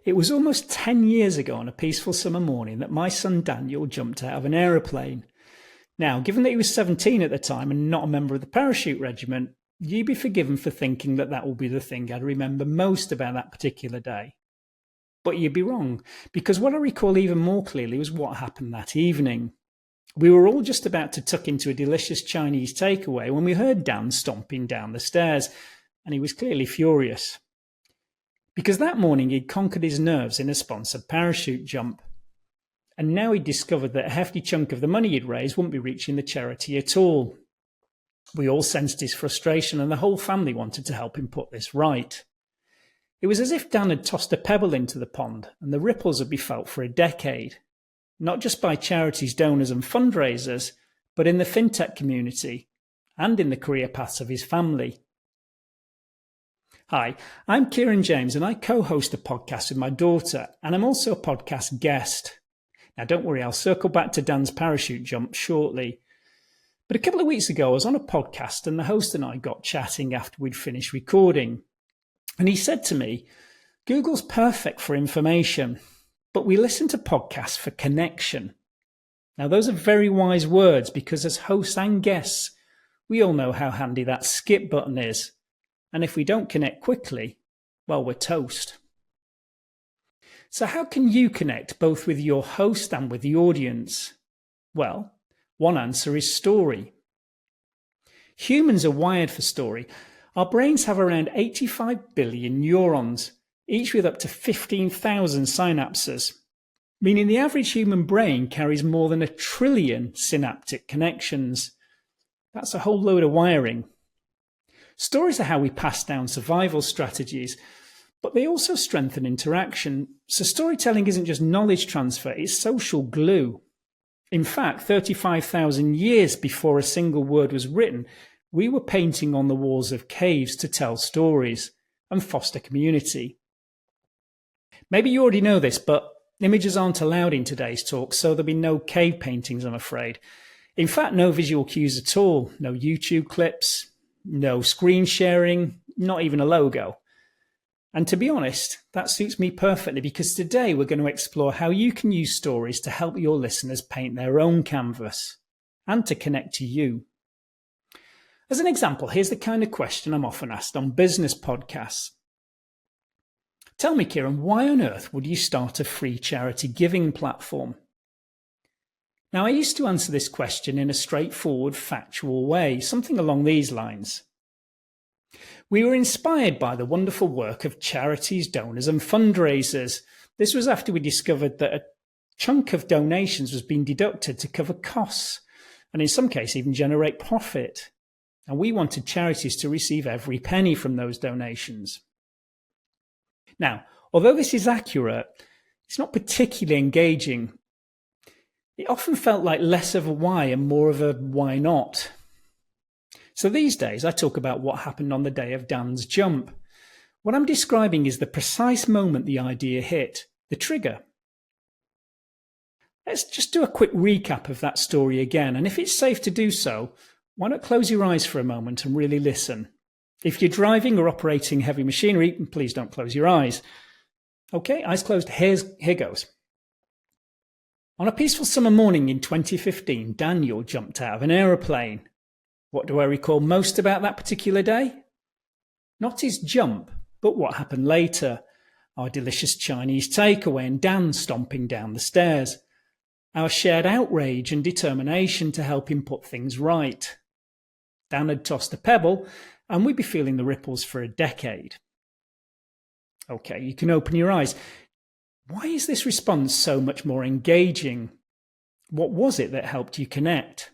It was almost 10 years ago on a peaceful summer morning that my son Daniel jumped out of an aeroplane. Now, given that he was 17 at the time and not a member of the parachute regiment, you'd be forgiven for thinking that that will be the thing I'd remember most about that particular day. But you'd be wrong, because what I recall even more clearly was what happened that evening. We were all just about to tuck into a delicious Chinese takeaway when we heard Dan stomping down the stairs, and he was clearly furious. Because that morning he'd conquered his nerves in a sponsored parachute jump. And now he'd discovered that a hefty chunk of the money he'd raised wouldn't be reaching the charity at all. We all sensed his frustration, and the whole family wanted to help him put this right. It was as if Dan had tossed a pebble into the pond, and the ripples would be felt for a decade. Not just by charities, donors and fundraisers, but in the fintech community and in the career paths of his family. Hi, I'm Kieron James and I co-host a podcast with my daughter, and I'm also a podcast guest. Now don't worry, I'll circle back to Dan's parachute jump shortly. But a couple of weeks ago I was on a podcast and the host and I got chatting after we'd finished recording. And he said to me, Google's perfect for information, but we listen to podcasts for connection. Now those are very wise words, because as hosts and guests, we all know how handy that skip button is. And if we don't connect quickly, well, we're toast. So how can you connect both with your host and with the audience? Well, one answer is story. Humans are wired for story. Our brains have around 85 billion neurons, each with up to 15,000 synapses, meaning the average human brain carries more than 1 trillion synaptic connections. That's a whole load of wiring. Stories are how we pass down survival strategies, but they also strengthen interaction. So storytelling isn't just knowledge transfer, it's social glue. In fact, 35,000 years before a single word was written, we were painting on the walls of caves to tell stories and foster community. Maybe you already know this, but images aren't allowed in today's talk, so there'll be no cave paintings, I'm afraid. In fact, no visual cues at all, no YouTube clips, no screen sharing, not even a logo. And to be honest, that suits me perfectly, because today we're going to explore how you can use stories to help your listeners paint their own canvas and to connect to you. As an example, here's the kind of question I'm often asked on business podcasts. Tell me, Kieron, why on earth would you start a free charity giving platform? Now, I used to answer this question in a straightforward, factual way, something along these lines. We were inspired by the wonderful work of charities, donors and fundraisers. This was after we discovered that a chunk of donations was being deducted to cover costs, and in some cases even generate profit. And we wanted charities to receive every penny from those donations. Now, although this is accurate, it's not particularly engaging. It often felt like less of a why and more of a why not. So these days I talk about what happened on the day of Dan's jump. What I'm describing is the precise moment the idea hit, the trigger. Let's just do a quick recap of that story again, and if it's safe to do so, why not close your eyes for a moment and really listen? If you're driving or operating heavy machinery, please don't close your eyes. Okay, eyes closed, here goes. On a peaceful summer morning in 2015, Daniel jumped out of an aeroplane. What do I recall most about that particular day? Not his jump, but what happened later. Our delicious Chinese takeaway and Dan stomping down the stairs. Our shared outrage and determination to help him put things right. Dan had tossed a pebble, and we'd be feeling the ripples for a decade. Okay, you can open your eyes. Why is this response so much more engaging? What was it that helped you connect?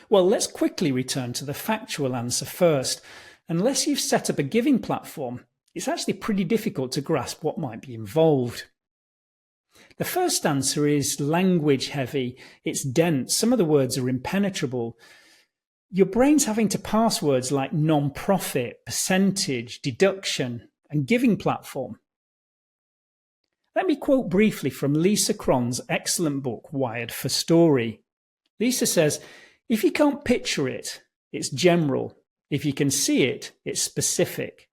Well, let's quickly return to the factual answer first. Unless you've set up a giving platform, it's actually pretty difficult to grasp what might be involved. The first answer is language heavy. It's dense. Some of the words are impenetrable. Your brain's having to parse words like non-profit, percentage, deduction, and giving platform. Let me quote briefly from Lisa Cron's excellent book, Wired for Story. Lisa says, if you can't picture it, it's general. If you can see it, it's specific.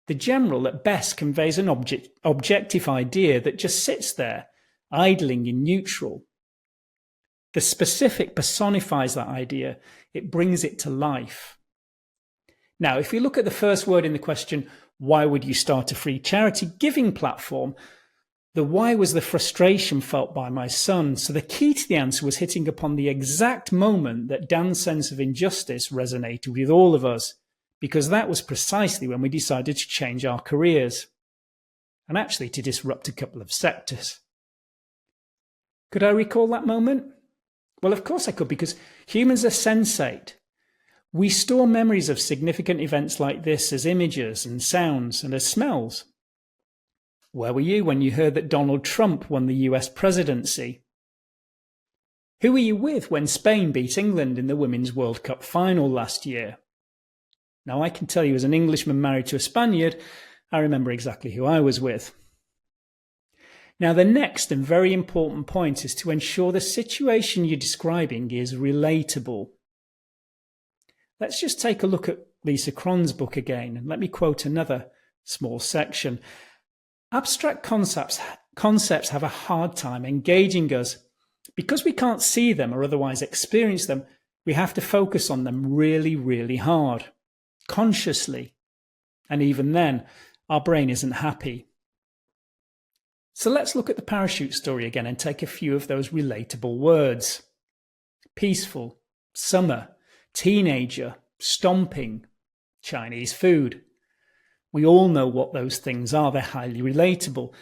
The general at best conveys an objective idea that just sits there, idling in neutral. The specific personifies that idea. It brings it to life. Now, if you look at the first word in the question, why would you start a free charity giving platform? The why was the frustration felt by my son. So the key to the answer was hitting upon the exact moment that Dan's sense of injustice resonated with all of us, because that was precisely when we decided to change our careers and actually to disrupt a couple of sectors. Could I recall that moment? Well, of course I could, because humans are sensate. We store memories of significant events like this as images and sounds and as smells. Where were you when you heard that Donald Trump won the US presidency? Who were you with when Spain beat England in the Women's World Cup final last year? Now, I can tell you, as an Englishman married to a Spaniard, I remember exactly who I was with. Now, the next and very important point is to ensure the situation you're describing is relatable. Let's just take a look at Lisa Cron's book again, and let me quote another small section. Abstract concepts have a hard time engaging us. Because we can't see them or otherwise experience them, we have to focus on them really, really hard, consciously. And even then, our brain isn't happy. So let's look at the parachute story again and take a few of those relatable words. Peaceful, summer, teenager, stomping, Chinese food. We all know what those things are. They're highly relatable.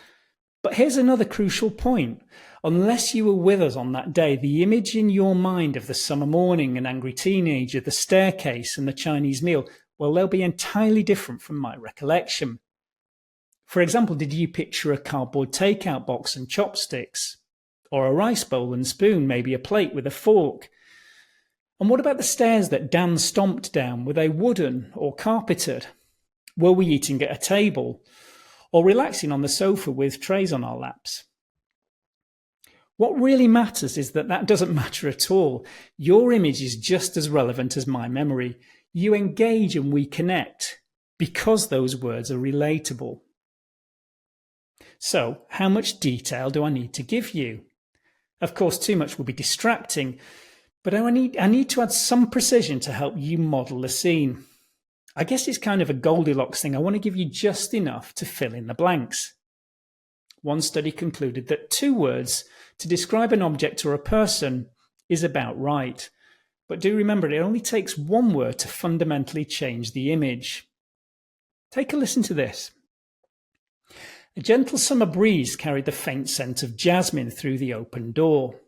But here's another crucial point. Unless you were with us on that day, the image in your mind of the summer morning, an angry teenager, the staircase and the Chinese meal, well, they'll be entirely different from my recollection. For example, did you picture a cardboard takeout box and chopsticks? Or a rice bowl and spoon, maybe a plate with a fork? And what about the stairs that Dan stomped down? Were they wooden or carpeted? Were we eating at a table or relaxing on the sofa with trays on our laps? What really matters is that doesn't matter at all. Your image is just as relevant as my memory. You engage and we connect because those words are relatable. So, how much detail do I need to give you? Of course, too much will be distracting, but I need to add some precision to help you model the scene. I guess it's kind of a Goldilocks thing. I want to give you just enough to fill in the blanks. One study concluded that 2 words to describe an object or a person is about right. But do remember, it only takes 1 word to fundamentally change the image. Take a listen to this. A gentle summer breeze carried the faint scent of jasmine through the open door.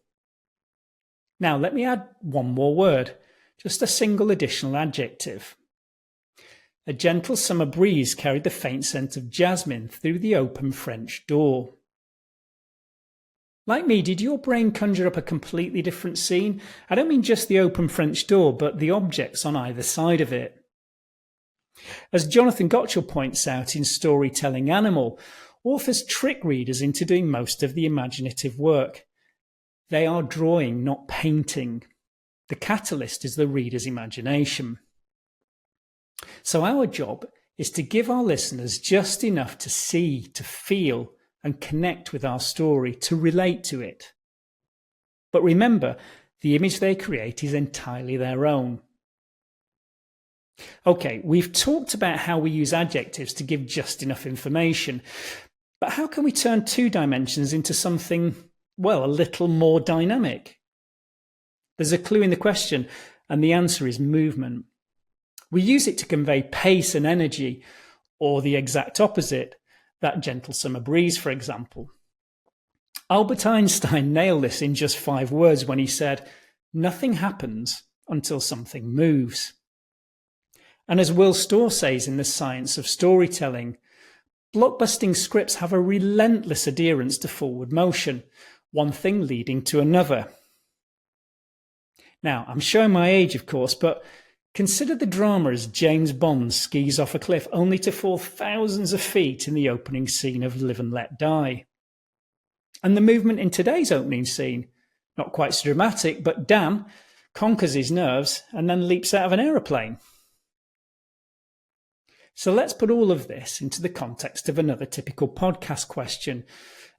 Now let me add 1 more word, just a single additional adjective. A gentle summer breeze carried the faint scent of jasmine through the open French door. Like me, did your brain conjure up a completely different scene? I don't mean just the open French door, but the objects on either side of it. As Jonathan Gottschall points out in Storytelling Animal, authors trick readers into doing most of the imaginative work. They are drawing, not painting. The catalyst is the reader's imagination. So our job is to give our listeners just enough to see, to feel, and connect with our story, to relate to it. But remember, the image they create is entirely their own. Okay, we've talked about how we use adjectives to give just enough information, but how can we turn 2 dimensions into something, well, a little more dynamic? There's a clue in the question, and the answer is movement. We use it to convey pace and energy, or the exact opposite, that gentle summer breeze, for example. Albert Einstein nailed this in just 5 words when he said, "Nothing happens until something moves." And as Will Storr says in The Science of Storytelling, blockbusting scripts have a relentless adherence to forward motion, one thing leading to another. Now, I'm showing my age, of course, but consider the drama as James Bond skis off a cliff only to fall thousands of feet in the opening scene of Live and Let Die. And the movement in today's opening scene, not quite so dramatic, but Dan conquers his nerves and then leaps out of an aeroplane. So let's put all of this into the context of another typical podcast question.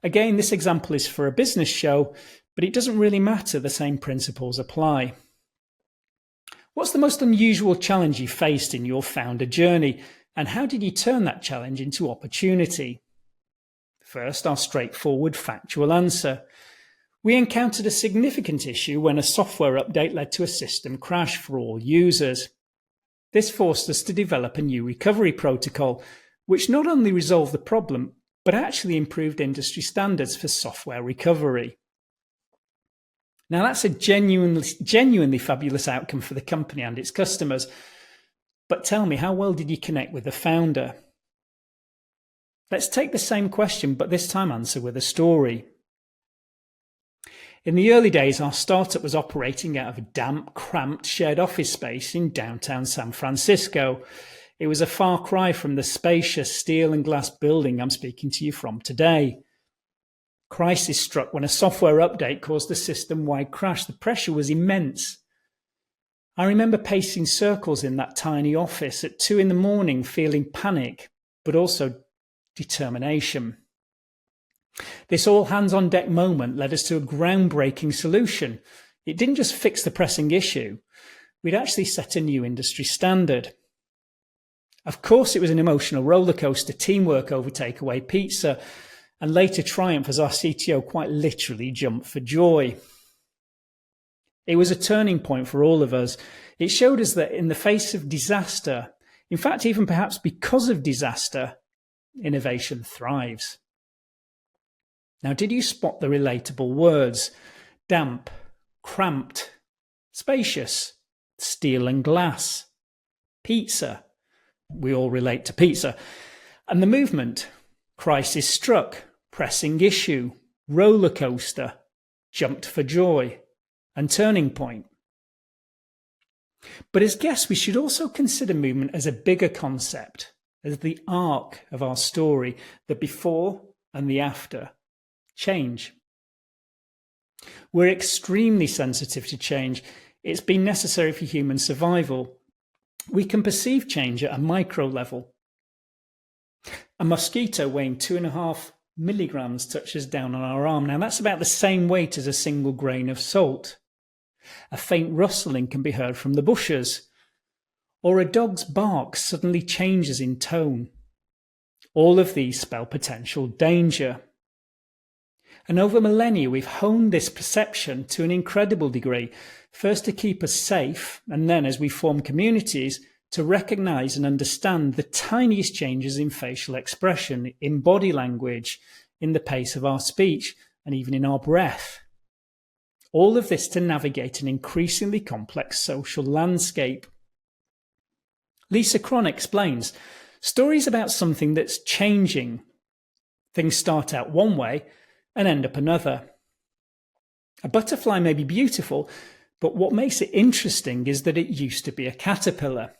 Again, this example is for a business show, but it doesn't really matter, the same principles apply. What's the most unusual challenge you faced in your founder journey, and how did you turn that challenge into opportunity? First, our straightforward factual answer. We encountered a significant issue when a software update led to a system crash for all users. This forced us to develop a new recovery protocol, which not only resolved the problem, but actually improved industry standards for software recovery. Now that's a genuinely fabulous outcome for the company and its customers. But tell me, how well did you connect with the founder? Let's take the same question, but this time answer with a story. In the early days, our startup was operating out of a damp, cramped shared office space in downtown San Francisco. It was a far cry from the spacious steel and glass building I'm speaking to you from today. Crisis struck when a software update caused a system-wide crash. The pressure was immense. I remember pacing circles in that tiny office at 2 a.m, feeling panic, but also determination. This all-hands-on-deck moment led us to a groundbreaking solution. It didn't just fix the pressing issue, we'd actually set a new industry standard. Of course, it was an emotional rollercoaster, teamwork over takeaway pizza, and later triumph as our CTO quite literally jumped for joy. It was a turning point for all of us. It showed us that in the face of disaster, in fact, even perhaps because of disaster, innovation thrives. Now, did you spot the relatable words? Damp, cramped, spacious, steel and glass, pizza. We all relate to pizza. And the movement, crisis struck, pressing issue, roller coaster, jumped for joy, and turning point. But as guests, we should also consider movement as a bigger concept, as the arc of our story, the before and the after. Change. We're extremely sensitive to change. It's been necessary for human survival. We can perceive change at a micro level. A mosquito weighing 2.5 milligrams touches down on our arm. Now that's about the same weight as a single grain of salt. A faint rustling can be heard from the bushes, or a dog's bark suddenly changes in tone. All of these spell potential danger. And over millennia, we've honed this perception to an incredible degree, first to keep us safe, and then as we form communities, to recognize and understand the tiniest changes in facial expression, in body language, in the pace of our speech, and even in our breath. All of this to navigate an increasingly complex social landscape. Lisa Cron explains, stories about something that's changing. Things start out one way and end up another. A butterfly may be beautiful, but what makes it interesting is that it used to be a caterpillar.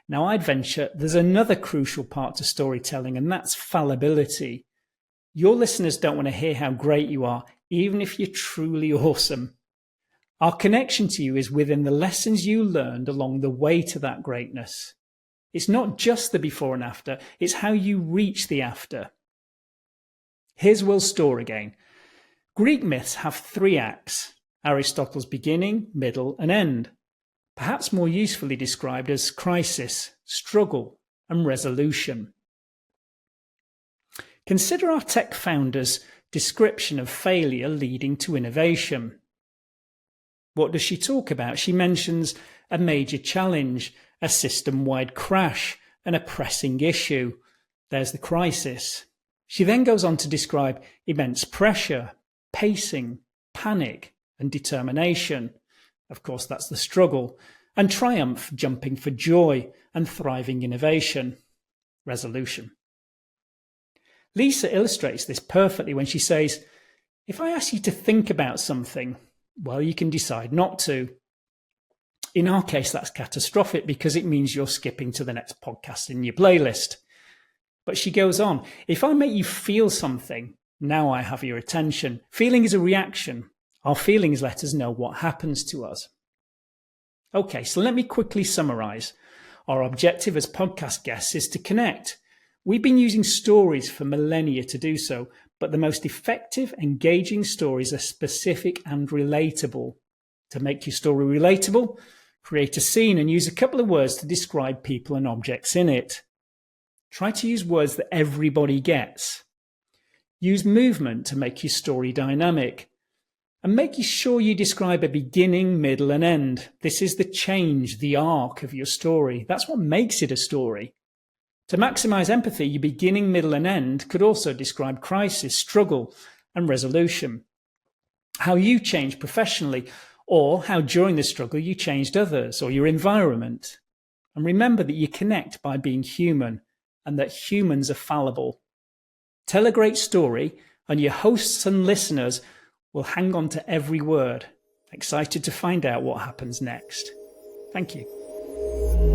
Now, I'd venture there's another crucial part to storytelling, and that's fallibility. Your listeners don't want to hear how great you are, even if you're truly awesome. Our connection to you is within the lessons you learned along the way to that greatness. It's not just the before and after, it's how you reach the after. Here's Will's story again. Greek myths have 3 acts, Aristotle's beginning, middle, and end, perhaps more usefully described as crisis, struggle, and resolution. Consider our tech founder's description of failure leading to innovation. What does she talk about? She mentions a major challenge, a system-wide crash, and a pressing issue. There's the crisis. She then goes on to describe immense pressure, pacing, panic, and determination. Of course, that's the struggle. And triumph, jumping for joy, and thriving innovation, resolution. Lisa illustrates this perfectly when she says, if I ask you to think about something, well, you can decide not to. In our case, that's catastrophic because it means you're skipping to the next podcast in your playlist. But she goes on, if I make you feel something, now I have your attention. Feeling is a reaction. Our feelings let us know what happens to us. Okay, so let me quickly summarize. Our objective as podcast guests is to connect. We've been using stories for millennia to do so, but the most effective, engaging stories are specific and relatable. To make your story relatable, create a scene and use a couple of words to describe people and objects in it. Try to use words that everybody gets. Use movement to make your story dynamic. And make sure you describe a beginning, middle, and end. This is the change, the arc of your story. That's what makes it a story. To maximize empathy, your beginning, middle, and end could also describe crisis, struggle, and resolution. How you changed professionally, or how during the struggle you changed others or your environment. And remember that you connect by being human and that humans are fallible. Tell a great story and your hosts and listeners will hang on to every word, excited to find out what happens next. Thank you.